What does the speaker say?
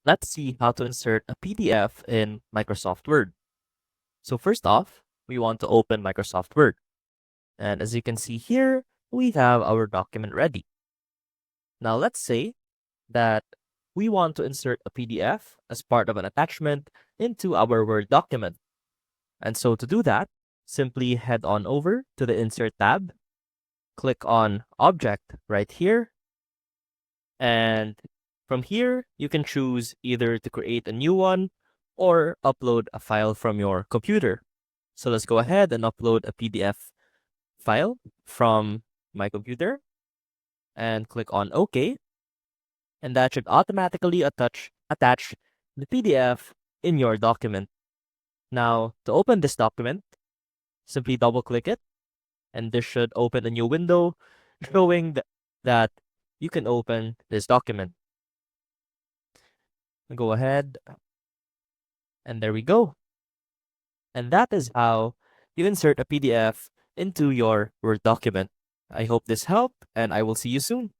Let's see how to insert a PDF in Microsoft Word. So first off, we want to open Microsoft Word. And as you can see here, we have our document ready. Now let's say that we want to insert a PDF as part of an attachment into our Word document. And so to do that, simply head on over to the Insert tab, click on Object right here, and from here, you can choose either to create a new one or upload a file from your computer. So let's go ahead and upload a PDF file from my computer and click on OK. And that should automatically attach the PDF in your document. Now, to open this document, simply double click it, and this should open a new window showing that you can open this document. Go ahead, and there we go. And that is how you insert a PDF into your Word document. I hope this helped, and I will see you soon.